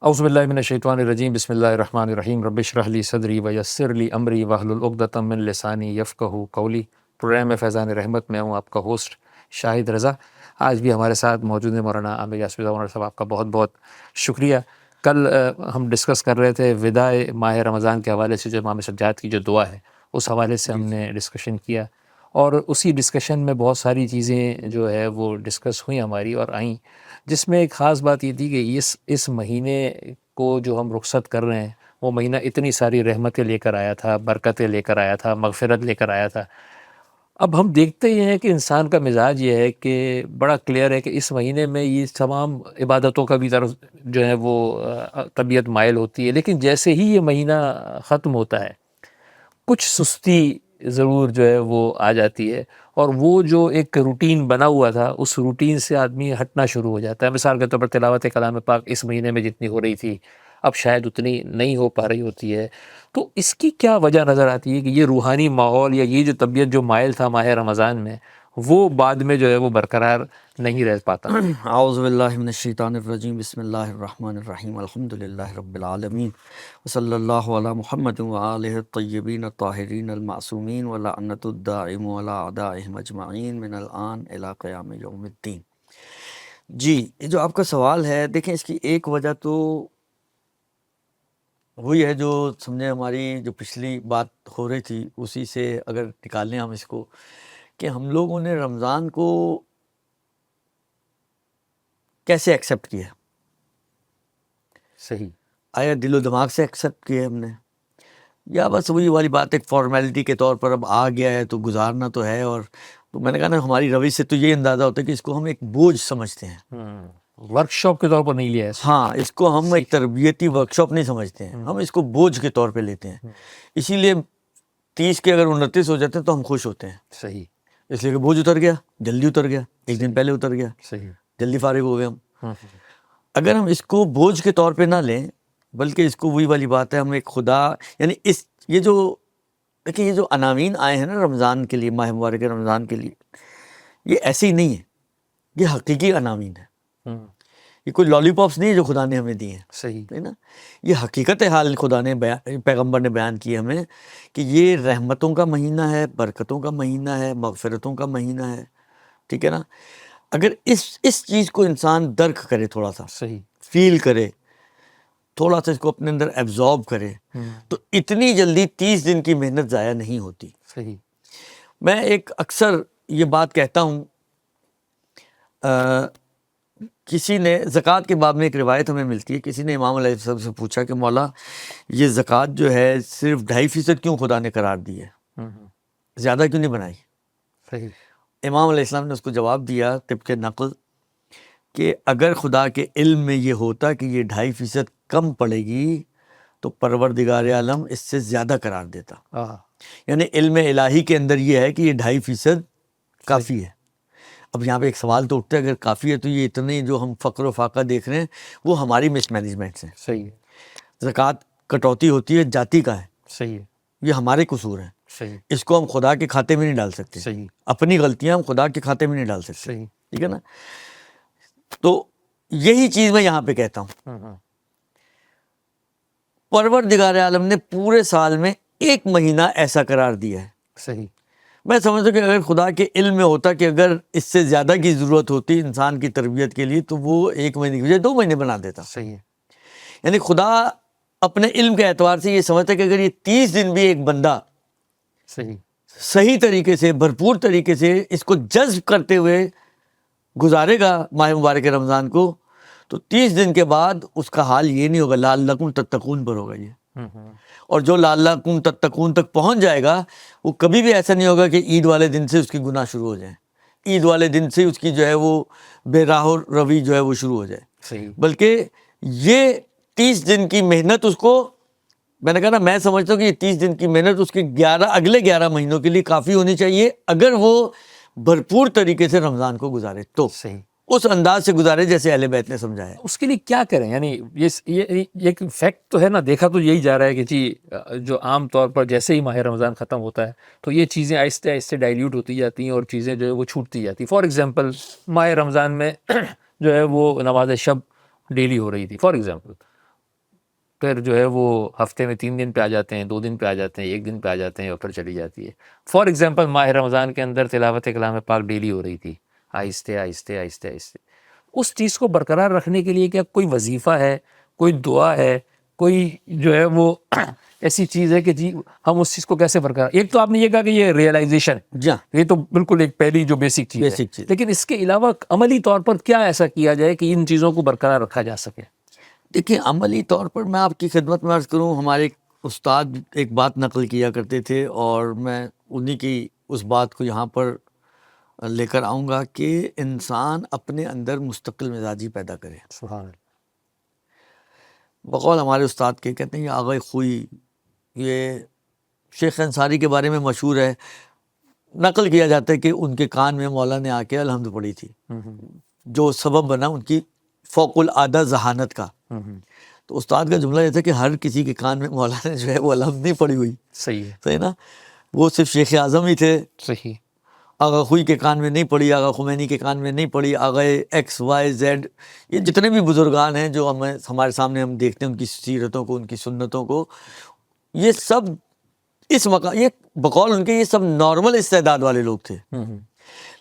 اعوذ باللہ من الشیطان الرجیم بسم اللہ الرحمن الرحیم رب اشرح لی صدری ویسر لی امری واحلل عقدۃ من لسانی یفقہوا قولی۔ پروگرام فیضان رحمت میں ہوں آپ کا ہوسٹ شاہد رضا۔ آج بھی ہمارے ساتھ موجود ہیں مولانا عامر یاسر عمر صاحب، آپ کا بہت بہت شکریہ۔ کل ہم ڈسکس کر رہے تھے وداع ماہ رمضان کے حوالے سے، جو امام سجاد کی جو دعا ہے اس حوالے سے ہم نے ڈسکشن کیا، اور اسی ڈسکشن میں بہت ساری چیزیں جو ہے وہ ڈسکس ہوئیں ہماری اور آئیں، جس میں ایک خاص بات یہ تھی کہ اس مہینے کو جو ہم رخصت کر رہے ہیں وہ مہینہ اتنی ساری رحمتیں لے کر آیا تھا، برکتیں لے کر آیا تھا، مغفرت لے کر آیا تھا۔ اب ہم دیکھتے یہ ہیں کہ انسان کا مزاج یہ ہے کہ بڑا کلیئر ہے کہ اس مہینے میں یہ تمام عبادتوں کا بھی طرف جو ہے وہ طبیعت مائل ہوتی ہے، لیکن جیسے ہی یہ مہینہ ختم ہوتا ہے کچھ سستی ضرور جو ہے وہ آ جاتی ہے، اور وہ جو ایک روٹین بنا ہوا تھا اس روٹین سے آدمی ہٹنا شروع ہو جاتا ہے۔ مثال کے طور پر تلاوت کلام پاک اس مہینے میں جتنی ہو رہی تھی اب شاید اتنی نہیں ہو پا رہی ہوتی ہے، تو اس کی کیا وجہ نظر آتی ہے کہ یہ روحانی ماحول یا یہ جو طبیعت جو مائل تھا ماہ رمضان میں وہ بعد میں جو ہے وہ برقرار نہیں رہ پاتا؟ اعوذ باللہ من الشیطان الرجیم بسم اللہ الرحمن الرحیم الحمدللہ رب العالمین وصلی اللہ علی محمد وآلہ الطیبین الطاہرین المعصومین ولعنت الدائم علی اعدائہم اجمعین من الآن الی قیام یوم الدین۔ جی، یہ جو آپ کا سوال ہے، دیکھیں اس کی ایک وجہ تو وہی ہے جو سمجھے ہماری جو پچھلی بات ہو رہی تھی اسی سے اگر نکالیں ہم اس کو، کہ ہم لوگوں نے رمضان کو کیسے ایکسیپٹ کیا؟ صحیح، آیا دل و دماغ سے ایکسیپٹ کیا ہم نے، یا بس وہی والی بات ایک فارمیلٹی کے طور پر اب آ گیا ہے تو گزارنا تو ہے؟ اور تو میں نے کہا نا، ہماری روش سے تو یہ اندازہ ہوتا ہے کہ اس کو ہم ایک بوجھ سمجھتے ہیں۔ ورک شاپ کے طور پر نہیں لیا ہے، ہاں، اس کو ہم ایک تربیتی ورکشاپ نہیں سمجھتے ہیں، ہم اس کو بوجھ کے طور پہ لیتے ہیں۔ اسی لیے 30 کے اگر 29 ہو جاتے ہیں تو ہم خوش ہوتے ہیں، صحیح، اس لیے کہ بوجھ اتر گیا، جلدی اتر گیا، ایک دن پہلے اتر گیا، صحیح، جلدی فارغ ہو گئے ہم۔ اگر ہم اس کو بوجھ کے طور پہ نہ لیں، بلکہ اس کو وہی والی بات ہے، ہم ایک خدا، یعنی یہ جو دیکھیں، یہ جو عناوین آئے ہیں نا رمضان کے لیے، ماہ مبارک رمضان کے لیے، یہ ایسے ہی نہیں ہے، یہ حقیقی عناوین ہے۔ یہ کوئی لالی پاپس نہیں ہے جو خدا نے ہمیں دی ہیں، صحیح، ہے نا؟ یہ حقیقت حال خدا نے پیغمبر نے بیان کی ہمیں کہ یہ رحمتوں کا مہینہ ہے، برکتوں کا مہینہ ہے، مغفرتوں کا مہینہ ہے، ٹھیک ہے نا؟ اگر اس چیز کو انسان درک کرے، تھوڑا سا صحیح، فیل کرے، تھوڑا سا اس کو اپنے اندر ایبزارب کرے، تو اتنی جلدی 30 دن کی محنت ضائع نہیں ہوتی۔ صحیح، میں ایک اکثر یہ بات کہتا ہوں، کسی نے زکوٰۃ کے باب میں ایک روایت ہمیں ملتی ہے، کسی نے امام علیہ السلام سے پوچھا کہ مولا یہ زکوٰۃ جو ہے صرف 2.5% کیوں خدا نے قرار دی ہے، زیادہ کیوں نہیں بنائی؟ صحیح، امام علیہ السلام نے اس کو جواب دیا طبق نقل کہ اگر خدا کے علم میں یہ ہوتا کہ یہ 2.5% کم پڑے گی تو پروردگار عالم اس سے زیادہ قرار دیتا۔ یعنی علم الہی کے اندر یہ ہے کہ یہ 2.5% کافی ہے۔ اب یہاں پہ ایک سوال تو اٹھتا ہے، اگر کافی ہے تو یہ اتنے جو ہم فقر و فاقہ دیکھ رہے ہیں وہ ہماری مس مینجمنٹ سے، صحیح، زکوٰۃ کٹوتی ہوتی ہے جاتی کا ہے، صحیح، یہ ہمارے قصور ہیں، صحیح، اس کو ہم خدا کے کھاتے میں نہیں ڈال سکتے، صحیح، اپنی غلطیاں ہم خدا کے کھاتے میں نہیں ڈال سکتے، صحیح، ٹھیک ہے نا؟ تو یہی چیز میں یہاں پہ کہتا ہوں، پروردگار عالم نے پورے سال میں ایک مہینہ ایسا قرار دیا ہے۔ صحیح، میں سمجھتا ہوں کہ اگر خدا کے علم میں ہوتا کہ اگر اس سے زیادہ کی ضرورت ہوتی انسان کی تربیت کے لیے تو وہ 1 مہینے کی بجائے 2 مہینے بنا دیتا۔ صحیح ہے، یعنی خدا اپنے علم کے اعتبار سے یہ سمجھتا ہے کہ اگر یہ 30 دن بھی ایک بندہ صحیح، صحیح طریقے سے، بھرپور طریقے سے اس کو جذب کرتے ہوئے گزارے گا ماہ مبارک رمضان کو، تو 30 دن کے بعد اس کا حال یہ نہیں ہوگا، لعلکم تتقون پر ہوگا یہ۔ اور جو لعلکم تتقون تک پہنچ جائے گا وہ کبھی بھی ایسا نہیں ہوگا کہ عید والے دن سے اس کی گناہ شروع ہو جائیں، عید والے دن سے اس کی جو ہے وہ بے راہ روی جو ہے وہ شروع ہو جائے، صحیح، بلکہ یہ 30 دن کی محنت اس کو، میں نے کہا نا، میں سمجھتا ہوں کہ یہ 30 دن کی محنت اس کے اگلے 11 مہینوں کے لیے کافی ہونی چاہیے، اگر وہ بھرپور طریقے سے رمضان کو گزارے تو صحیح، اس انداز سے گزارے جیسے اہل بیت نے سمجھایا۔ اس کے لیے کیا کریں؟ یعنی یہ ایک فیکٹ تو ہے نا، دیکھا تو یہی جا رہا ہے کہ جی جو عام طور پر جیسے ہی ماہ رمضان ختم ہوتا ہے تو یہ چیزیں آہستہ آہستہ ڈائلیوٹ ہوتی جاتی ہیں اور چیزیں جو ہے وہ چھوٹتی جاتی ہیں۔ فار ایگزامپل ماہ رمضان میں جو ہے وہ نماز شب ڈیلی ہو رہی تھی، فار ایگزامپل، پھر جو ہے وہ ہفتے میں 3 دن پہ آ جاتے ہیں، 2 دن پہ آ جاتے ہیں، 1 دن پہ آ جاتے ہیں اور پھر چلی جاتی ہے. فار ایگزامپل ماہ رمضان کے اندر تلاوت کلام پاک ڈیلی ہو رہی تھی، آہستہ آہستہ آہستہ آہستہ. اس چیز کو برقرار رکھنے کے لیے کیا کوئی وظیفہ ہے، کوئی دعا ہے، کوئی جو ہے وہ ایسی چیز ہے کہ جی ہم اس چیز کو کیسے برقرار؟ ایک تو آپ نے یہ کہا کہ یہ ریئلائزیشن، جی ہاں، یہ تو بالکل ایک پہلی جو بیسک چیز ہے، بیسک چیز. لیکن اس کے علاوہ عملی طور پر کیا ایسا کیا جائے کہ ان چیزوں کو برقرار رکھا جا سکے؟ دیکھیں عملی طور پر میں آپ کی خدمت میں عرض کروں، ہمارے ایک استاد ایک بات نقل کیا کرتے تھے اور میں انہی کی اس بات کو یہاں پر لے کر آؤں گا کہ انسان اپنے اندر مستقل مزاجی پیدا کرے. سبحان اللہ. بقول ہمارے استاد کے کہتے ہیں یہ آغا خوئی، یہ شیخ انصاری کے بارے میں مشہور ہے، نقل کیا جاتا ہے کہ ان کے کان میں مولا نے آ کے الحمد پڑھی تھی، جو سبب بنا ان کی فوق العادہ ذہانت کا. تو استاد کا جملہ یہ تھا کہ ہر کسی کے کان میں مولا نے جو ہے وہ الحمد نہیں پڑھی ہوئی. صحیح ہے، صحیح نا، وہ صرف شیخ اعظم ہی تھے. صحیح. آغا خوئی کے کان میں نہیں پڑھی، آغا خمینی کے کان میں نہیں پڑھی، آغا ایکس وائی زیڈ، یہ جتنے بھی بزرگان ہیں جو ہمارے سامنے ہم دیکھتے ہیں ان کی سیرتوں کو، ان کی سنتوں کو، یہ سب اس مقام، یہ بقول ان کے یہ سب نارمل استعداد والے لوگ تھے،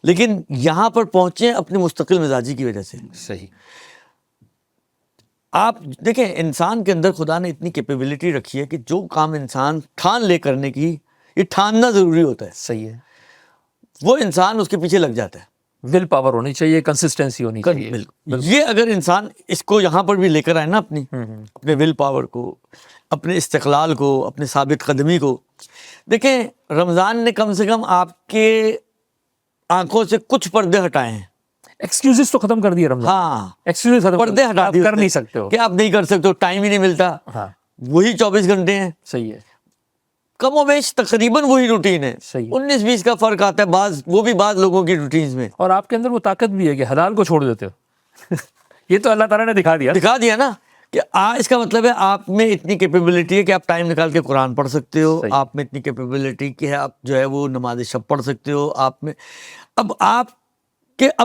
لیکن یہاں پر پہنچے اپنی مستقل مزاجی کی وجہ سے. صحیح. آپ دیکھیں انسان کے اندر خدا نے اتنی کیپیبلٹی رکھی ہے کہ جو کام انسان ٹھان لے کرنے کی، یہ ٹھاننا ضروری ہوتا ہے، صحیح ہے. وہ انسان اس کے پیچھے لگ جاتا ہے. ول پاور ہونی چاہیے، کنسسٹنسی ہونی چاہیے. بالکل. یہ اگر انسان اس کو یہاں پر بھی لے کر آئے نا، اپنے ول پاور کو، اپنے استقلال کو، اپنے ثابت قدمی کو. دیکھیں رمضان نے کم سے کم آپ کے آنکھوں سے کچھ پردے ہٹائے ہیں. ایکسکیوزز تو ختم کر دیے رمضان. ہاں، ایکسکیوزز ختم، پردے ہٹا آپ دیے، کر نہیں سکتے ہو کہ آپ نہیں کر سکتے ہو، ٹائم ہی نہیں ملتا. ہاں وہی 24 گھنٹے ہیں، صحیح ہے. کم و بیش تقریباً وہی روٹین ہے. صحیح. 19-20 کا فرق آتا ہے، وہ بھی بعض لوگوں کی روٹینز میں. اور آپ کے اندر وہ طاقت بھی ہے کہ حلال کو چھوڑ دیتے ہو. یہ تو اللہ تعالیٰ نے دکھا دیا نا کہ اس کا مطلب ہے آپ میں اتنی کیپیبلٹی ہے کہ آپ ٹائم نکال کے قرآن پڑھ سکتے ہو. صحیح. آپ میں اتنی کیپیبلٹی کہ ہے آپ جو ہے وہ نماز شب پڑھ سکتے ہو. آپ میں اب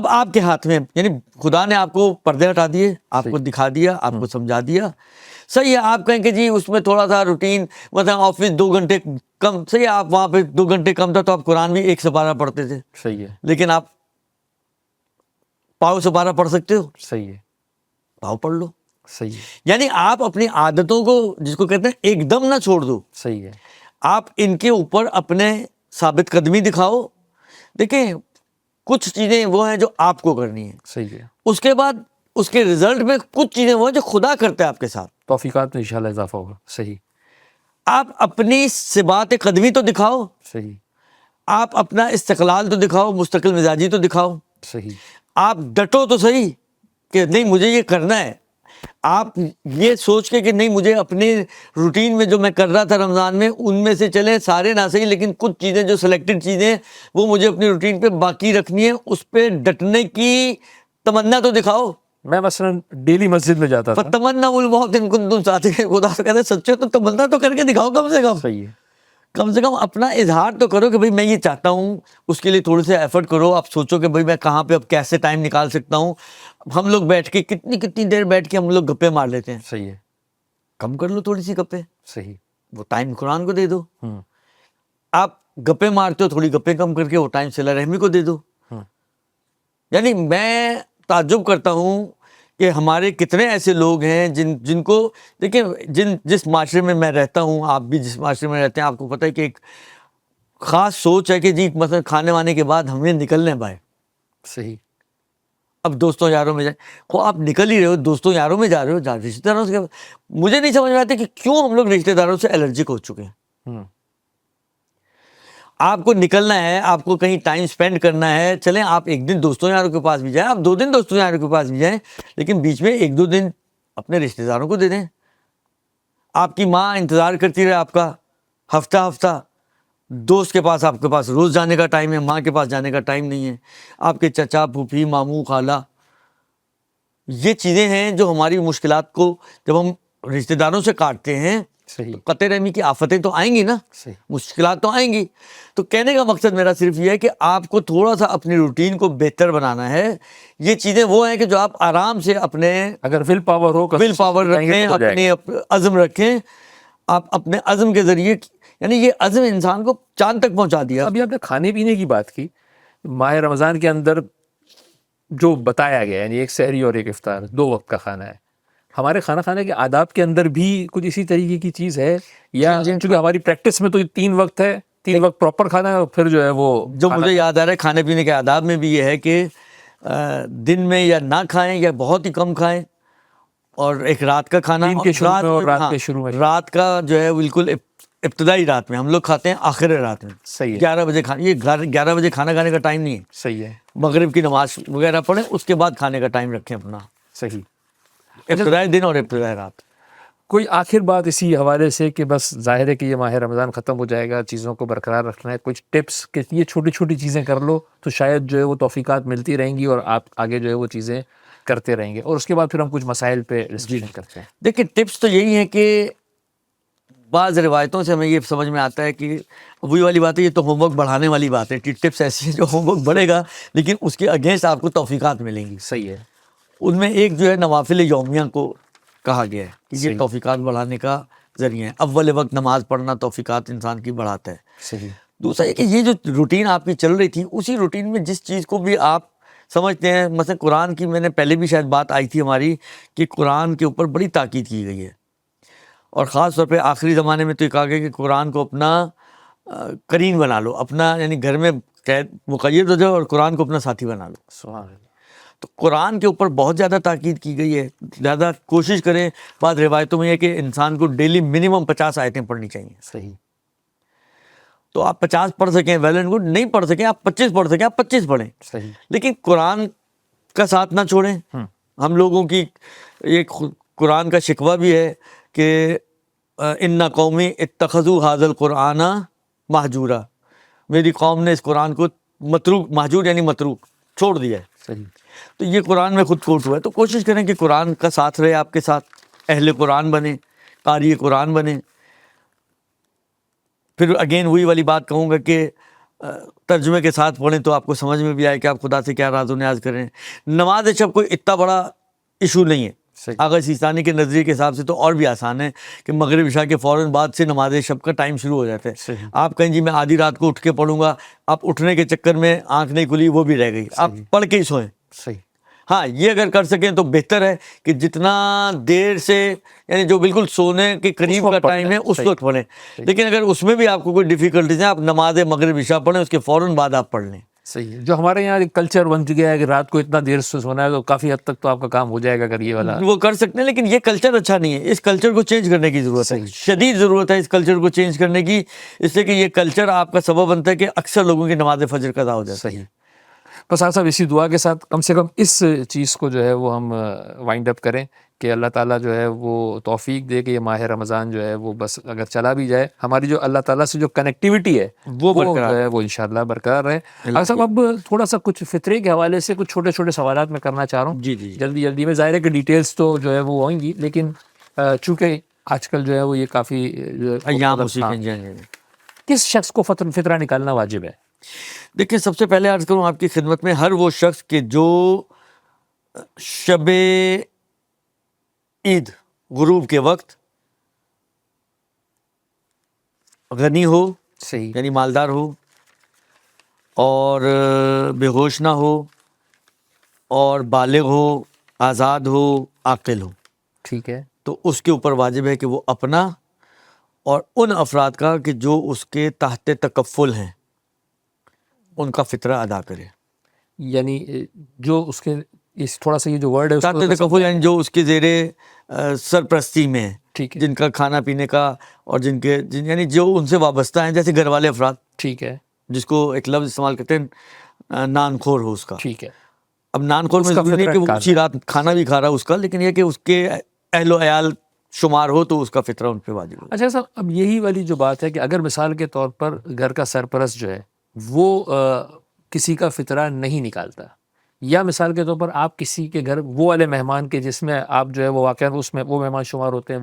آپ کے ہاتھ میں، یعنی خدا نے آپ کو پردے ہٹا دیے، آپ کو دکھا دیا، آپ کو سمجھا دیا. صحیح ہے، آپ کہیں کہ جی اس میں تھوڑا سا روٹین، مثلا آفس 2 گھنٹے کم، صحیح ہے، آپ وہاں پہ 2 گھنٹے کم تھا تو آپ قرآن بھی 1 سپارہ پڑھتے تھے. صحیح ہے. لیکن آپ پاؤ سپارہ پڑھ سکتے ہو، صحیح ہے. پاؤ پڑھ لو. صحیح ہے. یعنی آپ اپنی عادتوں کو، جس کو کہتے ہیں ایک دم نہ چھوڑ دو، صحیح ہے. آپ ان کے اوپر اپنے ثابت قدمی دکھاؤ. دیکھیں کچھ چیزیں وہ ہیں جو آپ کو کرنی ہیں، صحیح ہے. اس کے بعد اس کے رزلٹ میں کچھ چیزیں وہ ہیں جو خدا کرتا ہے آپ کے ساتھ. توفیقات میں انشاءاللہ اضافہ ہوگا. صحیح. آپ اپنی ثبات قدمی تو دکھاؤ، صحیح. آپ اپنا استقلال تو دکھاؤ، مستقل مزاجی تو دکھاؤ. صحیح. آپ ڈٹو تو صحیح کہ نہیں مجھے یہ کرنا ہے. آپ یہ سوچ کے کہ نہیں مجھے اپنے روٹین میں جو میں کر رہا تھا رمضان میں، ان میں سے چلیں سارے نہ صحیح، لیکن کچھ چیزیں جو سلیکٹڈ چیزیں وہ مجھے اپنی روٹین پہ باقی رکھنی ہے، اس پہ ڈٹنے کی تمنا تو دکھاؤ. میں مثلا ڈیلی مسجد میں جاتا تھا. تمنا الموت ان کنتم صادقین، خدا سے کہتے ہیں سچے تو تمنا تو کر کے دکھاؤ کم سے کم. صحیح ہے. کم سے کم اپنا اظہار تو کرو کہ بھئی میں یہ چاہتا ہوں. اس کے لیے تھوڑے سے ایفرٹ کرو. آپ سوچو کہ بھئی میں کہاں پہ اب کیسے ٹائم نکال سکتا ہوں. ہم لوگ بیٹھ کے کتنی دیر بیٹھ کے ہم لوگ گپے مار لیتے ہیں. صحیح ہے. کم کر لو تھوڑی سی گپے. صحیح. وہ ٹائم قرآن کو دے دو. آپ گپے مارتے ہو، تھوڑی گپے کم کر کے وہ ٹائم صلہ رحمی کو دے دو. یعنی میں تعجب کرتا ہوں کہ ہمارے کتنے ایسے لوگ ہیں جن کو دیکھیں، جس معاشرے میں میں رہتا ہوں، آپ بھی جس معاشرے میں رہتے ہیں، آپ کو پتہ ہے کہ ایک خاص سوچ ہے کہ جی مثلا کھانے وانے کے بعد ہمیں نکلنے باہر. صحیح. اب دوستوں یاروں میں جائیں، خو آپ نکل ہی رہے ہو، دوستوں یاروں میں جا رہے ہو، رشتہ داروں سے. مجھے نہیں سمجھ میں آتا کہ کیوں ہم لوگ رشتہ داروں سے الرجک ہو چکے ہیں. آپ کو نکلنا ہے، آپ کو کہیں ٹائم سپینڈ کرنا ہے، چلیں آپ ایک دن دوستوں یاروں کے پاس بھی جائیں، آپ 2 دن دوستوں یاروں کے پاس بھی جائیں، لیکن بیچ میں 1-2 دن اپنے رشتہ داروں کو دے دیں. آپ کی ماں انتظار کرتی رہے آپ کا ہفتہ. دوست کے پاس آپ کے پاس روز جانے کا ٹائم ہے، ماں کے پاس جانے کا ٹائم نہیں ہے. آپ کے چچا، پھوپھی، ماموں، خالہ، یہ چیزیں ہیں جو ہماری مشکلات کو جب ہم رشتہ داروں سے کاٹتے ہیں صحیح قطع رحمی کی آفتیں تو آئیں گی نا، صحیح مشکلات تو آئیں گی. تو کہنے کا مقصد میرا صرف یہ ہے کہ آپ کو تھوڑا سا اپنی روٹین کو بہتر بنانا ہے. یہ چیزیں وہ ہیں کہ جو آپ آرام سے اپنے اگر will power who will power رکھیں، اپنے عزم رکھیں. آپ اپنے عزم کے ذریعے، یعنی یہ عزم انسان کو چاند تک پہنچا دیا. ابھی آپ نے کھانے پینے کی بات کی، ماہ رمضان کے اندر جو بتایا گیا یعنی ایک سحری اور ایک افطار، 2 وقت کا کھانا ہے. ہمارے کھانا کھانے کے آداب کے اندر بھی کچھ اسی طریقے کی چیز ہے یا چونکہ ہماری پریکٹس میں تو 3 وقت ہے، 3 وقت پراپر کھانا ہے اور پھر جو ہے وہ جو مجھے یاد آ رہا ہے کھانے پینے کے آداب میں بھی یہ ہے کہ دن میں یا نہ کھائیں یا بہت ہی کم کھائیں، اور ایک رات کا کھانا، دن کے شروع میں اور رات کے شروع میں. رات کا جو ہے بالکل ابتدائی رات میں. ہم لوگ کھاتے ہیں آخر رات میں، صحیح ہے 11 بجے کھانا. یہ 11 بجے کھانا کھانے کا ٹائم نہیں ہے. صحیح ہے مغرب کی نماز وغیرہ پڑھیں، اس کے بعد کھانے کا ٹائم رکھیں اپنا، صحیح. ابتدائی دن اور ابتدائی رات. کوئی آخر بات اسی حوالے سے کہ بس ظاہر ہے کہ یہ ماہ رمضان ختم ہو جائے گا، چیزوں کو برقرار رکھنا ہے، کچھ ٹپس کہ یہ چھوٹی چھوٹی چیزیں کر لو تو شاید جو ہے وہ توفیقات ملتی رہیں گی اور آپ آگے جو ہے وہ چیزیں کرتے رہیں گے، اور اس کے بعد پھر ہم کچھ مسائل پہ ڈسکشن کرتے ہیں. دیکھیں ٹپس تو یہی ہے کہ بعض روایتوں سے ہمیں یہ سمجھ میں آتا ہے کہ وہی والی بات ہے، یہ تو ہوم ورک بڑھانے والی بات ہے. ٹپس ایسی ہیں جو ہوم ورک بڑھے گا لیکن اس کے اگینسٹ آپ کو توفیقات ملیں گی. صحیح ہے. ان میں ایک جو ہے نوافل یومیہ کو کہا گیا ہے کہ یہ صحیح. توفیقات بڑھانے کا ذریعہ ہے. اول وقت نماز پڑھنا توفیقات انسان کی بڑھاتا ہے. صحیح. دوسرا یہ کہ یہ جو روٹین آپ کی چل رہی تھی، اسی روٹین میں جس چیز کو بھی آپ سمجھتے ہیں، مثلا قرآن کی میں نے پہلے بھی شاید بات آئی تھی ہماری کہ قرآن کے اوپر بڑی تاکید کی گئی ہے، اور خاص طور پہ آخری زمانے میں تو یہ کہا گیا کہ قرآن کو اپنا قرین بنا لو، اپنا یعنی گھر میں قید مقید ہو جاؤ اور قرآن کو اپنا ساتھی بنا لو. سبحان اللہ. تو قرآن کے اوپر بہت زیادہ تاکید کی گئی ہے. زیادہ کوشش کریں. بعض روایتوں میں یہ کہ انسان کو ڈیلی منیمم 50 آیتیں پڑھنی چاہیے. صحیح. تو آپ 50 پڑھ سکیں ویل اینڈ گڈ، نہیں پڑھ سکیں آپ 25 پڑھ سکیں آپ 25 پڑھیں. صحیح. لیکن قرآن کا ساتھ نہ چھوڑیں. ہم لوگوں کی ایک قرآن کا شکوہ بھی ہے کہ ان قومی اتخذوا ھذا القرآن مہجورا، میری قوم نے اس قرآن کو متروک، مہجور یعنی متروک، چھوڑ دیا ہے. صحیح. تو یہ قرآن میں خود کوٹ ہوا ہے. تو کوشش کریں کہ قرآن کا ساتھ رہے آپ کے ساتھ، اہل قرآن بنیں، قاری قرآن بنیں. پھر اگین وہی والی بات کہوں گا کہ ترجمے کے ساتھ پڑھیں تو آپ کو سمجھ میں بھی آئے کہ آپ خدا سے کیا راز و نیاز کریں. نماز شب کوئی اتنا بڑا ایشو نہیں ہے. آغا سیستانی کے نظریے کے حساب سے تو اور بھی آسان ہے کہ مغرب عشاء کے فوراً بعد سے نماز شب کا ٹائم شروع ہو جاتا ہے. آپ کہیں جی میں آدھی رات کو اٹھ کے پڑھوں گا، آپ اٹھنے کے چکر میں آنکھ نہیں کھلی وہ بھی رہ گئی، آپ پڑھ کے ہی سوئیں. صحیح. ہاں یہ اگر کر سکیں تو بہتر ہے کہ جتنا دیر سے یعنی جو بالکل سونے کے قریب کا ٹائم ہے اس وقت پڑھیں. لیکن اگر اس میں بھی آپ کو کوئی ڈیفیکلٹیز ہیں، آپ نماز مغرب عشاء پڑھیں، اس کے فوراً بعد آپ پڑھ لیں. صحیح. جو ہمارے یہاں ایک کلچر بن چکا ہے کہ رات کو اتنا دیر سے سونا ہے تو کافی حد تک تو آپ کا کام ہو جائے گا اگر یہ والا وہ کر سکتے ہیں. لیکن یہ کلچر اچھا نہیں ہے. اس کلچر کو چینج کرنے کی ضرورت ہے، شدید ضرورت ہے اس کلچر کو چینج کرنے کی، اس لیے کہ یہ کلچر آپ کا سبب بنتا ہے کہ اکثر لوگوں کی نماز فجر قضا ہو جاتی ہے. صحیح. بس صاحب اسی دعا کے ساتھ کم سے کم اس چیز کو جو ہے وہ ہم وائنڈ اپ کریں کہ اللہ تعالیٰ جو ہے وہ توفیق دے کہ یہ ماہ رمضان جو ہے وہ بس اگر چلا بھی جائے، ہماری جو اللہ تعالیٰ سے جو کنیکٹیوٹی ہے وہ جو ہے وہ انشاءاللہ برقرار رہے. اگر صاحب اب تھوڑا سا کچھ فطرے کے حوالے سے کچھ چھوٹے چھوٹے سوالات میں کرنا چاہ رہا ہوں. جی جلدی میں. ظاہر ہے کہ ڈیٹیلز تو جو ہے وہ ہوئیں گی، لیکن چونکہ آج کل جو ہے وہ یہ کافی ایام کس شخص کو فطرہ نکالنا واجب ہے؟ دیکھیں سب سے پہلے عرض کروں آپ کی خدمت میں، ہر وہ شخص کہ جو شب عید غروب کے وقت غنی ہو، صحیح، یعنی مالدار ہو، اور بے ہوش نہ ہو، اور بالغ ہو، آزاد ہو، عاقل ہو، ٹھیک ہے، تو اس کے اوپر واجب ہے کہ وہ اپنا اور ان افراد کا کہ جو اس کے تحت تکفل ہیں ان کا فطرہ ادا کرے. یعنی جو اس کے اس تھوڑا سا یہ جو ورڈ ہے تحت تکفل یعنی جو اس کے زیر سرپرستی میں ہیں، ٹھیک ہے، جن کا کھانا پینے کا اور یعنی جو ان سے وابستہ ہیں، جیسے گھر والے افراد، ٹھیک ہے، جس کو ایک لفظ استعمال کرتے ہیں نان خور ہو اس کا. ٹھیک ہے. اب نان خور میں ضروری نہیں کہ وہ اسی رات کھانا بھی کھا رہا اس کا، لیکن یہ کہ اس کے اہل و عیال شمار ہو تو اس کا فطرہ ان پہ واجب ہو. اچھا صاحب، اب یہی والی جو بات ہے کہ اگر مثال کے طور پر گھر کا سرپرست جو ہے وہ کسی کا فطرہ نہیں نکالتا، یا مثال کے طور پر آپ کسی کے گھر وہ والے مہمان کے جس میں آپ جو ہے وہ واقعہ اس میں وہ مہمان شمار ہوتے ہیں،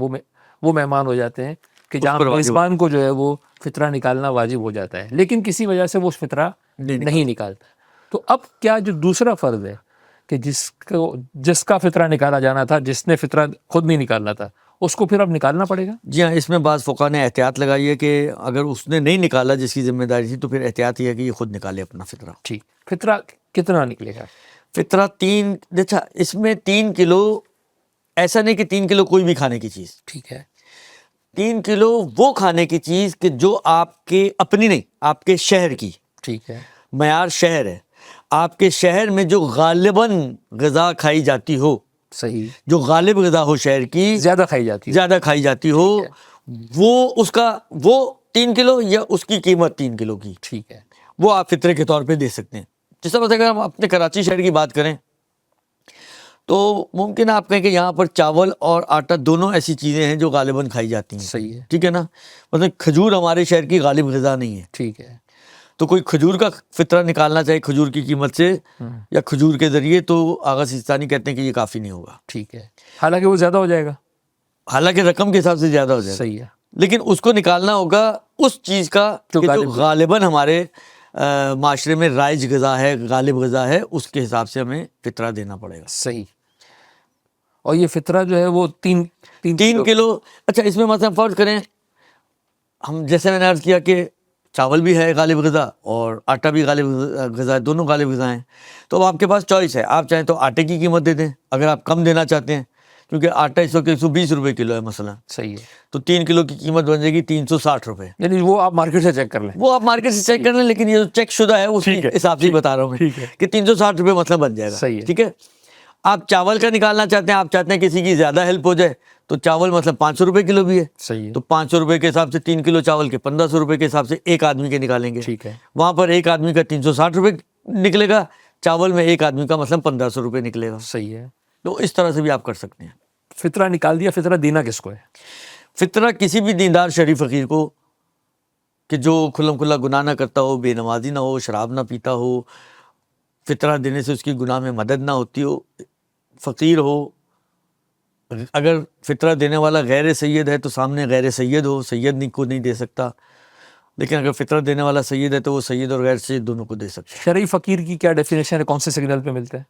وہ مہمان ہو جاتے ہیں کہ جہاں میزبان کو جو ہے وہ فطرہ نکالنا واجب ہو جاتا ہے، لیکن کسی وجہ سے وہ فطرہ نہیں نکالتا، تو اب کیا جو دوسرا فرض ہے کہ جس کا فطرہ نکالا جانا تھا، جس نے فطرہ خود نہیں نکالنا تھا، اس کو پھر اب نکالنا پڑے گا؟ جی ہاں، اس میں بعض فقہا نے احتیاط لگائی ہے کہ اگر اس نے نہیں نکالا جس کی ذمہ داری تھی، تو پھر احتیاط یہ ہے کہ یہ خود نکالے اپنا فطرہ۔ ٹھیک، فطرہ کتنا نکلے گا؟ فطرہ اچھا اس میں 3 کلو، ایسا نہیں کہ 3 کلو کوئی بھی کھانے کی چیز، ٹھیک ہے، 3 کلو وہ کھانے کی چیز کہ جو آپ کے اپنی نہیں، آپ کے شہر کی، ٹھیک ہے، معیار شہر ہے، آپ کے شہر میں جو غالباً غذا کھائی جاتی ہو، صحیح، جو غالب غذا ہو شہر کی، زیادہ کھائی جاتی ہے، زیادہ کھائی جاتی ہو، وہ اس کا وہ 3 کلو یا اس کی قیمت 3 کلو کی، ٹھیک ہے، وہ آپ فطرے کے طور پہ دے سکتے ہیں۔ جس طرح اگر ہم اپنے کراچی شہر کی بات کریں تو ممکن آپ کہیں کہ یہاں پر چاول اور آٹا دونوں ایسی چیزیں ہیں جو غالباً کھائی جاتی ہیں، صحیح ہے، ٹھیک ہے نا، مطلب کھجور ہمارے شہر کی غالب غذا نہیں ہے، ٹھیک ہے، تو کوئی کھجور کا فطرہ نکالنا چاہے کھجور کی قیمت سے یا کھجور کے ذریعے، تو آغا سیستانی کہتے ہیں کہ یہ کافی نہیں ہوگا، ٹھیک ہے، حالانکہ وہ زیادہ ہو جائے گا، حالانکہ رقم کے حساب سے زیادہ ہو جائے گا، صحیح ہے، لیکن اس کو نکالنا ہوگا اس چیز کا جو کہ جو غالب غالباً ہمارے معاشرے میں رائج غذا ہے، غالب غذا ہے، اس کے حساب سے ہمیں فطرہ دینا پڑے گا۔ صحیح، اور یہ فطرہ جو ہے وہ 3 کلو، اچھا اس میں مثلا فرض کریں ہم، جیسے میں نے عرض کیا کہ چاول بھی ہے غالب غذا اور آٹا بھی غالب غذا ہے، دونوں غالب غذا ہیں، تو اب آپ کے پاس چوائس ہے، آپ چاہیں تو آٹے کی قیمت دے دیں اگر آپ کم دینا چاہتے ہیں، کیونکہ آٹا اس وقت 120 روپے کلو ہے مثلا، صحیح ہے، تو 3 کلو کی قیمت بن جائے گی 360 روپے، یعنی وہ آپ مارکیٹ سے چیک کر لیں، وہ آپ مارکیٹ سے چیک کر لیں، لیکن یہ جو چیک شدہ ہے اس کے حساب سے ہی بتا رہا ہوں ٹھیک میں ہے، کہ 360 روپے مثلا بن جائے گا، صحیح ہے، ٹھیک ہے۔ آپ چاول کا نکالنا چاہتے ہیں، آپ چاہتے ہیں کسی کی زیادہ ہیلپ ہو جائے، تو چاول مطلب 500 روپے کلو بھی ہے، صحیح ہے، تو 500 روپے کے حساب سے 3 کلو چاول کے 1500 روپے کے حساب سے ایک آدمی کے نکالیں گے، ٹھیک ہے، وہاں پر ایک آدمی کا 360 روپے نکلے گا، چاول میں ایک آدمی کا مثلا 1500 روپے نکلے گا، صحیح ہے، تو اس طرح سے بھی آپ کر سکتے ہیں۔ فطرہ نکال دیا، فطرہ دینا کس کو ہے؟ فطرہ کسی بھی دیندار شریف فقیر کو کہ جو کھلم کھلا گناہ نہ کرتا ہو، بے نمازی نہ ہو، شراب نہ پیتا ہو، فطرہ دینے سے اس کی گناہ میں مدد نہ ہوتی ہو، فقیر ہو، اگر فطرہ دینے والا غیر سید ہے تو سامنے غیر سید ہو، سید کو نہیں دے سکتا، لیکن اگر فطرہ دینے والا سید ہے تو وہ سید اور غیر سید دونوں کو دے سکتا ہے۔ شرعی فقیر کی کیا ڈیفینیشن ہے، کون سے سگنل پہ ملتا ہے؟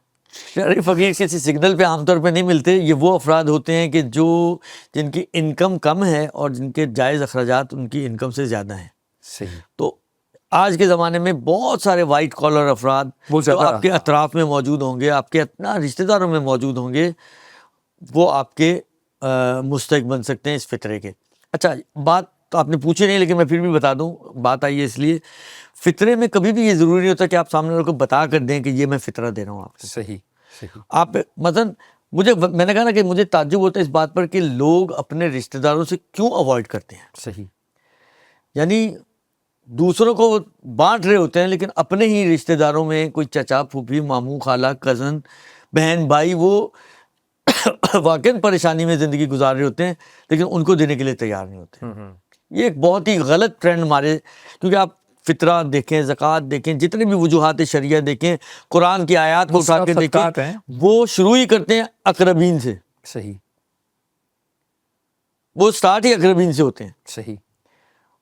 شرعی فقیر کسی سگنل پہ عام طور پہ نہیں ملتے، یہ وہ افراد ہوتے ہیں کہ جن کی انکم کم ہے اور جن کے جائز اخراجات ان کی انکم سے زیادہ ہیں۔ صحیح، تو آج کے زمانے میں بہت سارے وائٹ کالر افراد جو آپ کے اطراف میں موجود ہوں گے، آپ کے رشتہ داروں میں موجود ہوں گے، وہ آپ کے مستحق بن سکتے ہیں اس فطرے کے۔ اچھا بات تو آپ نے پوچھی نہیں، لیکن میں پھر بھی بتا دوں، بات آئی ہے اس لیے، فطرے میں کبھی بھی یہ ضروری نہیں ہوتا کہ آپ سامنے والوں کو بتا کر دیں کہ یہ میں فطرہ دے رہا ہوں آپ کو۔ صحیح، صحیح، آپ مثلاً میں نے کہا نا کہ مجھے تعجب ہوتا ہے اس بات پر کہ لوگ اپنے رشتہ داروں سے کیوں اوائڈ کرتے ہیں، صحیح، یعنی دوسروں کو بانٹ رہے ہوتے ہیں لیکن اپنے ہی رشتہ داروں میں کوئی چچا، پھوپھی، ماموں، خالہ، کزن، بہن، بھائی، وہ واقعاً پریشانی میں زندگی گزار رہے ہوتے ہیں لیکن ان کو دینے کے لیے تیار نہیں ہوتے۔ یہ ایک بہت ہی غلط ٹرینڈ ہمارے، کیونکہ آپ فطرہ دیکھیں، زکوٰۃ دیکھیں، جتنے بھی وجوہات شرعیہ دیکھیں، قرآن کی آیات کو اٹھا کے دیکھیں، وہ شروع ہی کرتے ہیں اقربین سے، صحیح، وہ سٹارٹ ہی اقربین سے ہوتے ہیں، صحیح،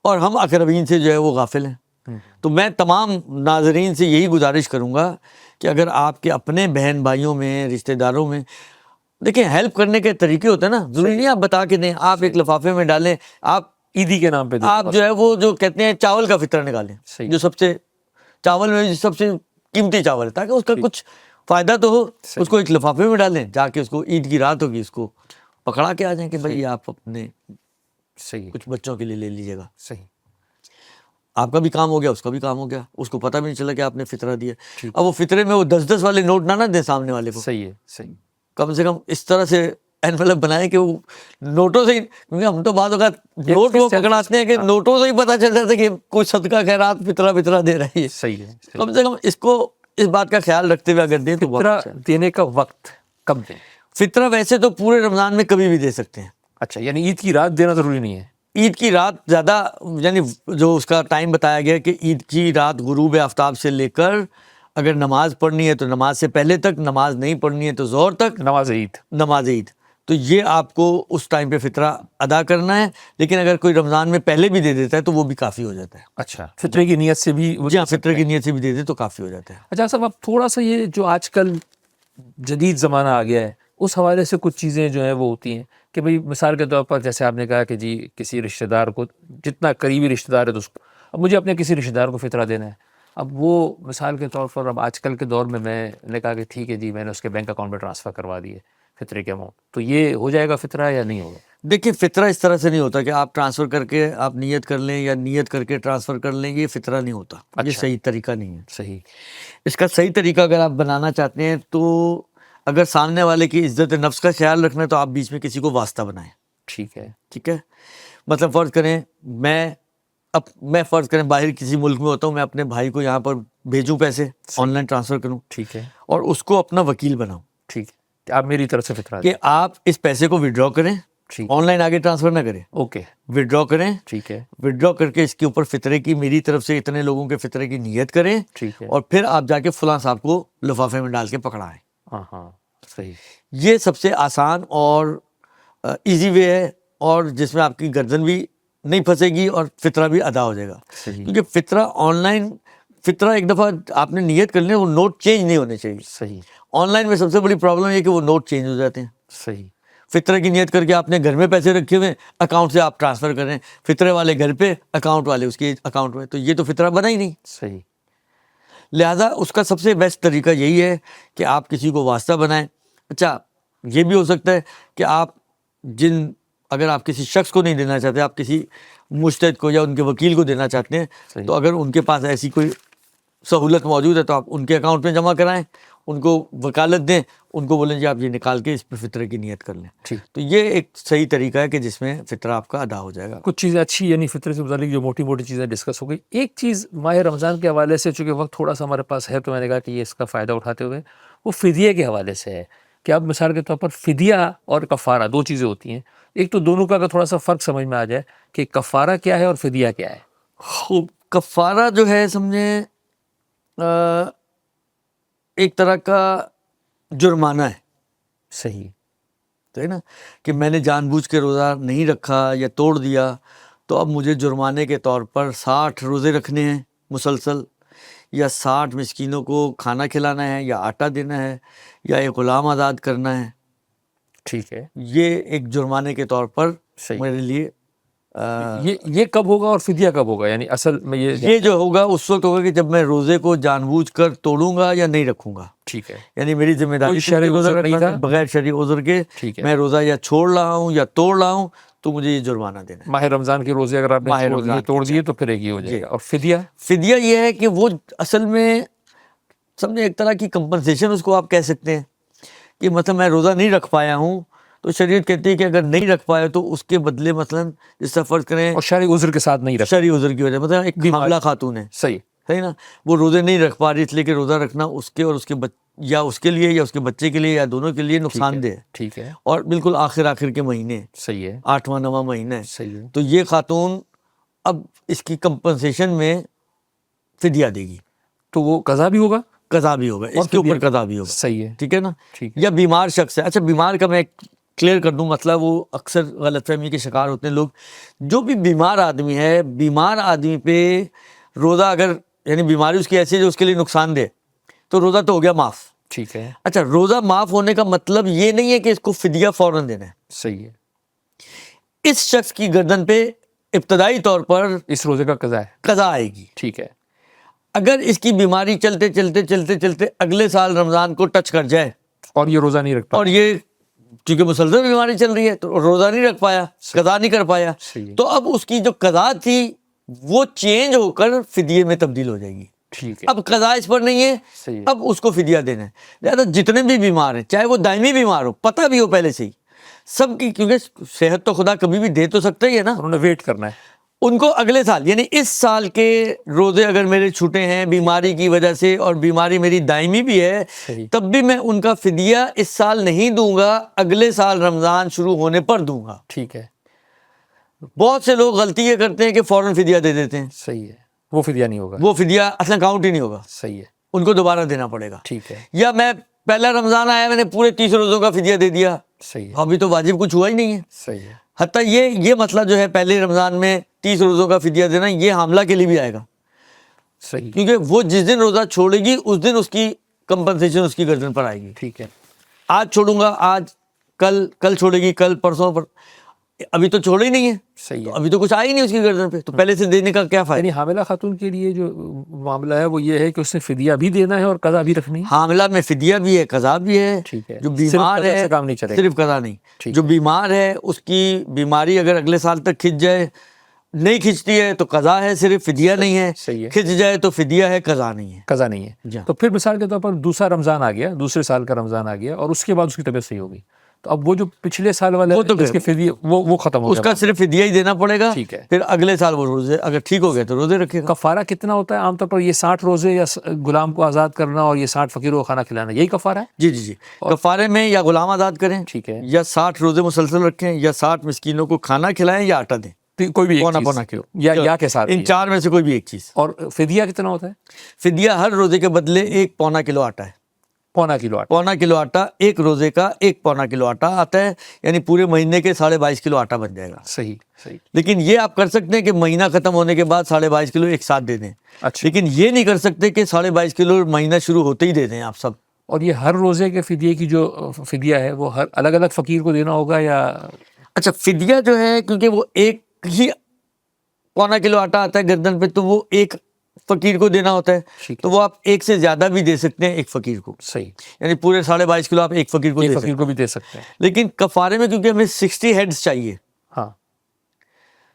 اور ہم اقربین سے جو ہے وہ غافل ہیں۔ تو میں تمام ناظرین سے یہی گزارش کروں گا کہ اگر آپ کے اپنے بہن بھائیوں میں، رشتہ داروں میں، دیکھیں ہیلپ کرنے کے طریقے ہوتے ہیں نا، ضروری نہیں آپ بتا کے دیں، آپ ایک لفافے میں ڈالیں، آپ عیدی کے نام پہ آپ جو ہے وہ جو کہتے ہیں چاول کا فطرہ نکالیں، جو سب سے چاول میں سب سے قیمتی چاول ہے، تاکہ اس کا کچھ فائدہ تو ہو، اس کو ایک لفافے میں ڈالیں، جا کے اس کو عید کی رات ہوگی اس کو پکڑا کے آ جائیں کہ بھائی آپ اپنے صحیح، کچھ بچوں کے لیے لے لیجیے گا، صحیح، آپ کا بھی کام ہو گیا، اس کا بھی کام ہو گیا، اس کو پتہ بھی نہیں چلا کہ آپ نے فطرہ دیا۔ اب وہ فطرے میں وہ 10-10 والے نوٹ نہ دیں سامنے والے کو، صحیح ہے، صحیح، کم سے کم اس طرح سے انویلپ بنائیں کہ وہ نوٹوں سے ہی، کیونکہ ہم تو بعض اوقات نوٹ وہ پکڑاتے ہیں کہ نوٹوں سے ہی پتہ چل جاتا ہے کہ کوئی صدقہ خیرات فطرہ دے رہی ہے۔ صحیح ہے، کم سے کم اس بات کا خیال رکھتے ہوئے اگر دیں تو فطرہ دینے کا وقت کب دیں؟ فطرہ ویسے تو پورے رمضان میں کبھی بھی دے سکتے ہیں۔ اچھا، یعنی عید کی رات دینا ضروری نہیں ہے؟ عید کی رات زیادہ، یعنی جو اس کا ٹائم بتایا گیا کہ عید کی رات غروب آفتاب سے لے کر اگر نماز پڑھنی ہے تو نماز سے پہلے تک، نماز نہیں پڑھنی ہے تو ظہر تک، نماز عید، نماز عید تو یہ آپ کو اس ٹائم پہ فطرہ ادا کرنا ہے. لیکن اگر کوئی رمضان میں پہلے بھی دے دیتا ہے تو وہ بھی کافی ہو جاتا ہے. اچھا، فطرے کی نیت سے بھی جی ہاں, فطرے کی نیت سے بھی دے دے تو کافی ہو جاتا ہے. اچھا صاحب، اب تھوڑا سا یہ جو آج کل جدید زمانہ آ گیا ہے اس حوالے سے کچھ چیزیں جو ہیں وہ ہوتی ہیں کہ بھئی مثال کے طور پر جیسے آپ نے کہا کہ جی کسی رشتہ دار کو، جتنا قریبی رشتہ دار ہے تو اس کو، اب مجھے اپنے کسی رشتہ دار کو فطرہ دینا ہے. اب وہ مثال کے طور پر اب آج کل کے دور میں نے کہا کہ ٹھیک ہے جی میں نے اس کے بینک اکاؤنٹ میں ٹرانسفر کروا دیے فطرے کے اماؤنٹ، تو یہ ہو جائے گا فطرہ یا نہیں ہوگا؟ دیکھیے فطرہ اس طرح سے نہیں ہوتا کہ آپ ٹرانسفر کر کے آپ نیت کر لیں یا نیت کر کے ٹرانسفر کر لیں, یہ فطرہ نہیں ہوتا. یہ صحیح طریقہ نہیں ہے. صحیح. اس کا صحیح طریقہ اگر آپ بنانا چاہتے ہیں تو اگر سامنے والے کی عزت نفس کا خیال رکھنا ہے تو آپ بیچ میں کسی کو واسطہ بنائیں. ٹھیک ہے. ٹھیک ہے, مطلب فرض کریں میں فرض کریں باہر کسی ملک میں ہوتا ہوں, میں اپنے بھائی کو یہاں پر بھیجوں پیسے, آن لائن ٹرانسفر کروں. ٹھیک ہے. اور اس کو اپنا وکیل بناؤں. ٹھیک ہے, آپ میری طرف سے فطرہ کہ آپ اس پیسے کو وڈرا کریں, ٹھیک آن لائن آگے ٹرانسفر نہ کریں, اوکے وڈرا کریں. ٹھیک ہے. وڈرا کر کے اس کے اوپر فطرے کی میری طرف سے اتنے لوگوں کے فطرے کی نیت کریں, ٹھیک ہے. اور پھر آپ جا کے فلاں صاحب کو لفافے میں ڈال کے پکڑائیں. ہاں صحیح. یہ سب سے آسان اور ایزی وے ہے, اور جس میں آپ کی گردن بھی نہیں پھنسے گی اور فطرہ بھی ادا ہو جائے گا. صحیح. کیونکہ فطرہ آن لائن, فطرہ ایک دفعہ آپ نے نیت کر لی, وہ نوٹ چینج نہیں ہونے چاہیے. صحیح. آن لائن میں سب سے بڑی پرابلم یہ کہ وہ نوٹ چینج ہو جاتے ہیں. صحیح. فطرے کی نیت کر کے آپ نے گھر میں پیسے رکھے ہوئے, اکاؤنٹ سے آپ ٹرانسفر کر رہے ہیں, فطرے والے گھر پہ, اکاؤنٹ والے اس کے اکاؤنٹ میں, تو یہ تو فطرہ بنا ہی نہیں. صحیح. لہٰذا اس کا سب سے بیسٹ طریقہ یہی ہے کہ آپ کسی کو واسطہ بنائیں. اچھا یہ بھی ہو سکتا ہے کہ آپ اگر آپ کسی شخص کو نہیں دینا چاہتے, آپ کسی مجتہد کو یا ان کے وکیل کو دینا چاہتے ہیں, صحیح. تو اگر ان کے پاس ایسی کوئی سہولت موجود ہے تو آپ ان کے اکاؤنٹ میں جمع کرائیں, ان کو وکالت دیں, ان کو بولیں جی آپ یہ نکال کے اس پہ فطرے کی نیت کر لیں. ٹھیک. تو یہ ایک صحیح طریقہ ہے کہ جس میں فطرہ آپ کا ادا ہو جائے گا. کچھ چیزیں اچھی یعنی فطرے سے متعلق جو موٹی موٹی چیزیں ڈسکس ہو گئی. ایک چیز ماہ رمضان کے حوالے سے, چونکہ وقت تھوڑا سا ہمارے پاس ہے تو میں نے کہا کہ یہ اس کا فائدہ اٹھاتے ہوئے, وہ فدیہ کے حوالے سے ہے کہ اب مثال کے طور پر فدیہ اور کفارہ دو چیزیں ہوتی ہیں. ایک تو دونوں کا اگر تھوڑا سا فرق سمجھ میں آ جائے کہ کفارہ کیا ہے اور فدیہ کیا ہے. خوب, کفارہ جو ہے سمجھیں ایک طرح کا جرمانہ ہے. صحیح. تو ہے نا کہ میں نے جان بوجھ کے روزہ نہیں رکھا یا توڑ دیا, تو اب مجھے جرمانے کے طور پر 60 روزے رکھنے ہیں مسلسل, یا 60 مسکینوں کو کھانا کھلانا ہے, یا آٹا دینا ہے, یا ایک غلام آزاد کرنا ہے. ٹھیک ہے. یہ ایک جرمانے کے طور پر صحیح. میرے لیے یہ کب ہوگا اور فدیہ کب ہوگا؟ یعنی اصل میں یہ جو ہوگا اس وقت ہوگا کہ جب میں روزے کو جان بوجھ کر توڑوں گا یا نہیں رکھوں گا. ٹھیک ہے. یعنی میری ذمہ داری شرعی عذر نہیں تھا, بغیر شرعی عذر کے ٹھیک ہے, میں روزہ یا چھوڑ رہا ہوں یا توڑ رہا ہوں, تو مجھے یہ جرمانہ دینا ہے. ماہ رمضان کے روزے اگر آپ نے توڑ دیے تو پھر ایک ہی ہو جائے گا. اور فدیہ؟ فدیہ یہ ہے کہ وہ اصل میں سمجھے ایک طرح کی کمپنسیشن اس کو آپ کہہ سکتے ہیں, کہ مطلب میں روزہ نہیں رکھ پایا ہوں, تو شریعت کہتی ہے کہ اگر نہیں رکھ پایا تو اس کے بدلے مثلاً جس طرح فرض کریں, اور شرعی عذر کے ساتھ نہیں رکھ, شرعی عذر کی وجہ, مطلب ایک حاملہ خاتون ہے, صحیح ہے نا, وہ روزے نہیں رکھ پا رہی, اس لیے کہ روزہ رکھنا اس کے اور اس کے یا اس کے لیے یا اس کے بچے کے لیے یا دونوں کے لیے نقصان دہ ہے. ٹھیک ہے. اور بالکل آخر کے مہینے, صحیح ہے, 8واں 9واں مہینہ ہے, صحیح ہے. تو یہ خاتون اب اس کی کمپنسیشن میں فدیہ دے گی. تو وہ قضا بھی ہوگا, قضا بھی ہوگا, اس کے اوپر قضا بھی ہوگا. صحیح ہے. ٹھیک ہے نا. ٹھیک ہے. یا بیمار شخص ہے, اچھا بیمار کا میں کلیئر کر دوں مسئلہ, وہ اکثر غلط فہمی کے شکار ہوتے ہیں لوگ. جو بھی بیمار آدمی ہے, بیمار آدمی پہ روزہ اگر یعنی بیماری اس کی ایسی ہے جو اس کے لیے نقصان دے, تو روزہ تو ہو گیا معاف. ٹھیک ہے. اچھا روزہ معاف ہونے کا مطلب یہ نہیں ہے کہ اس کو فدیہ فوراً دینا ہے. صحیح ہے. اس شخص کی گردن پہ ابتدائی طور پر اس روزے کا قضا ہے, قضا آئے گی. ٹھیک ہے. اگر اس کی بیماری چلتے چلتے اگلے سال رمضان کو ٹچ کر جائے اور یہ روزہ نہیں رکھ پایا, اور یہ چونکہ مسلسل بیماری چل رہی ہے تو روزہ نہیں رکھ پایا, قضا نہیں کر پایا, تو اب اس کی جو قضا تھی وہ چینج ہو کر فدیے میں تبدیل ہو جائے گی. ٹھیک ہے. اب قضا اس پر نہیں ہے, صحیح ہے. اب اس کو فدیہ دینا ہے. لہٰذا جتنے بھی بیمار ہیں, چاہے وہ دائمی بیمار ہو, پتہ بھی ہو پہلے سے ہی سب کی, کیونکہ صحت تو خدا کبھی بھی دے تو سکتا ہی ہے نا, انہوں نے ویٹ کرنا ہے, ان کو اگلے سال یعنی اس سال کے روزے اگر میرے چھوٹے ہیں بیماری کی وجہ سے, اور بیماری میری دائمی بھی ہے, تب بھی میں ان کا فدیہ اس سال نہیں دوں گا, اگلے سال رمضان شروع ہونے پر دوں گا. ٹھیک ہے. بہت سے لوگ غلطی یہ کرتے ہیں کہ فوراً فدیہ دے دیتے ہیں. صحیح ہے, وہ فدیہ نہیں ہوگا, وہ فدیہ اصلا کاؤنٹ ہی نہیں ہوگا. صحیح ہے, ان کو دوبارہ دینا پڑے گا. ٹھیک ہے. یا میں پہلا رمضان آیا, میں نے پورے 30 روزوں کا فدیہ دے دیا, صحیح ہے، ابھی تو واجب کچھ ہوا ہی نہیں ہے. صحیح ہے، حتیٰ یہ مسئلہ جو ہے پہلے رمضان میں 30 روزوں کا فدیہ دینا، یہ حاملہ کے لیے بھی آئے گا، صحیح، کیونکہ وہ جس دن روزہ چھوڑے گی اس دن اس کی کمپنسیشن اس کی گردن پر آئے گی. ٹھیک ہے، آج چھوڑوں گا، آج کل چھوڑے گی، کل پرسوں پر، ابھی تو چھوڑا ہی نہیں ہے، صحیح تو ہے. ابھی تو کچھ آیا ہی نہیں اس کی گردن پہ، تو پہلے سے دینے کا کیا فائدہ. یعنی حاملہ خاتون کے لیے جو معاملہ ہے وہ یہ ہے کہ اس نے فدیہ بھی دینا ہے اور قضا بھی رکھنی ہے. حاملہ میں فدیہ بھی ہے، قضا بھی ہے. ٹھیک ہے، جو صرف بیمار قضا ہے سے کام نہیں چلے گا. صرف قضا نہیں، ٹھیک جو ہے، بیمار ہے اس کی بیماری اگر اگلے سال تک کھنچ جائے، نہیں کھنچتی ہے تو قضا ہے، صرف فدیہ نہیں ہے. صحیح ہے، کھنچ جائے تو فدیہ ہے، قضا نہیں ہے. قضا نہیں ہے. جی. تو پھر مثال کے طور پر دوسرا رمضان آ گیا، دوسرے سال کا رمضان آ گیا اور اس کے بعد اس کی طبیعت صحیح ہو گئی، تو اب وہ جو پچھلے سال والے وہ تو اس کے فدیے وہ ختم ہو اس گیا. کا صرف فدیہ ہی دینا پڑے گا. ٹھیک ہے. پھر اگلے سال وہ روزے اگر ٹھیک ہو گئے تو روزے رکھے گا. کفارہ کتنا ہوتا ہے عام طور پر؟ یہ 60 روزے یا غلام کو آزاد کرنا اور یہ 60 فقیروں کو کھانا کھلانا، یہی کفارہ ہے؟ جی جی جی. کفارے میں یا غلام آزاد کریں، ٹھیک ہے، یا 60 روزے مسلسل رکھیں، یا 60 مسکینوں کو کھانا کھلائیں، یا آٹا دیں کوئی بھی ایک پونا چیز، پونا کلو، یا کے ساتھ ان 4 میں سے کوئی بھی ایک چیز. اور فدیہ کتنا ہوتا ہے؟ فدیہ ہر روزے کے بدلے 1 پونا کلو آٹا ہے. پونا کلو آٹا. پونا کلو آٹا ایک روزے کا 1 پونا کلو آٹا آتا ہے، یعنی پورے مہینے کے 22.5 کلو آٹا بن جائے گا. صحیح صحیح. لیکن یہ آپ کر سکتے ہیں کہ مہینہ ختم ہونے کے بعد 22.5 کلو ایک ساتھ دے دیں. اچھا. لیکن یہ نہیں کر سکتے کہ 22.5 کلو مہینہ شروع ہوتے ہی دے دیں آپ سب. اور یہ ہر روزے کے فدیے کی جو فدیہ ہے وہ ہر الگ الگ فقیر کو دینا ہوگا یا؟ اچھا، فدیہ جو ہے کیونکہ وہ ایک ہی پونا کلو آٹا آتا ہے گردن پہ، تو وہ ایک فقیر کو دینا ہوتا ہے، ٹھیک تو ہے، وہ آپ ایک سے زیادہ بھی دے سکتے ہیں ایک فقیر کو. صحیح. یعنی پورے 22.5 کلو آپ ایک فقیر کو دے ایک سکتے فقیر ہیں. کو بھی دے سکتے ہیں. لیکن کفارے میں کیونکہ ہمیں 60 ہیڈز چاہیے، ہاں،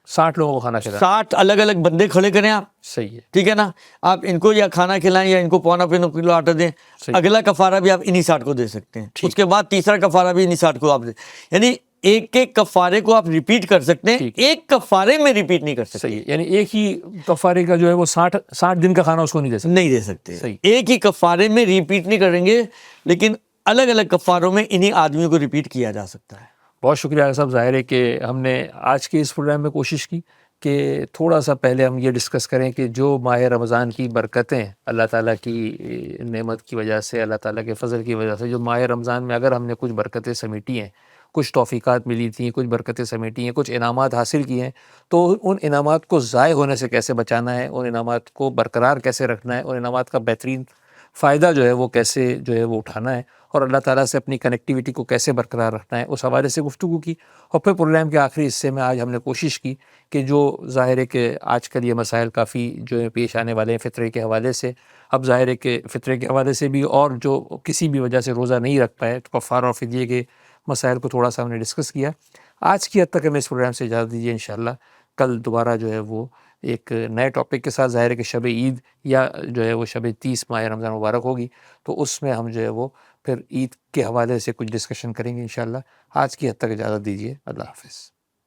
60 لوگوں کو کھانا کھلانا. 60 الگ الگ بندے کھڑے کریں آپ، صحیح ہے، ٹھیک ہے نا. آپ ان کو یا کھانا کھلائیں یا ان کو پونا کلو آٹا دیں. صحیح. اگلا کفارہ بھی آپ انہی 60 کو دے سکتے ہیں. ٹھیک. اس کے بعد تیسرا کفارہ بھی انہی 60 کو آپ دیں. یعنی ایک ایک کفارے کو آپ ریپیٹ کر سکتے ہیں، ٹھیک. ایک کفارے میں ریپیٹ نہیں کر سکتے. صحیح. یعنی ایک ہی کفارے کا جو ہے وہ 60 دن کا کھانا اس کو نہیں دے سکتے. نہیں دے سکتے. صحیح. ایک ہی کفارے میں ریپیٹ نہیں کریں گے، لیکن الگ الگ کفاروں میں انہی آدمیوں کو ریپیٹ کیا جا سکتا ہے. بہت شکریہ عاقل صاحب. ظاہر ہے کہ ہم نے آج کے اس پروگرام میں کوشش کی کہ تھوڑا سا پہلے ہم یہ ڈسکس کریں کہ جو ماہ رمضان کی برکتیں اللہ تعالیٰ کی نعمت کی وجہ سے، اللہ تعالیٰ کے فضل کی وجہ سے جو ماہ رمضان میں اگر ہم نے کچھ برکتیں سمیٹی ہیں، کچھ توفیقات ملی تھیں، کچھ برکتیں سمیٹی ہیں، کچھ انعامات حاصل کیے ہیں، تو ان انعامات کو ضائع ہونے سے کیسے بچانا ہے، ان انعامات کو برقرار کیسے رکھنا ہے، ان انعامات کا بہترین فائدہ جو ہے وہ کیسے جو ہے وہ اٹھانا ہے، اور اللہ تعالیٰ سے اپنی کنیکٹیوٹی کو کیسے برقرار رکھنا ہے، اس حوالے سے گفتگو کی. اور پھر پروگرام کے آخری حصے میں آج ہم نے کوشش کی کہ جو ظاہر ہے کہ آج کل یہ مسائل کافی جو ہے پیش آنے والے ہیں فطرے کے حوالے سے. اب ظاہر ہے کہ فطرے کے حوالے سے بھی اور جو کسی بھی وجہ سے روزہ نہیں رکھ پائے تو کفارہ اور فدیے کے مسائل کو تھوڑا سا ہم نے ڈسکس کیا. آج کی حد تک ہمیں اس پروگرام سے اجازت دیجیے. انشاءاللہ کل دوبارہ جو ہے وہ ایک نئے ٹاپک کے ساتھ، ظاہر ہے کہ شب عید یا جو ہے وہ شب 30 ماہ رمضان مبارک ہوگی، تو اس میں ہم جو ہے وہ پھر عید کے حوالے سے کچھ ڈسکشن کریں گے انشاءاللہ. آج کی حد تک اجازت دیجیے. اللہ حافظ.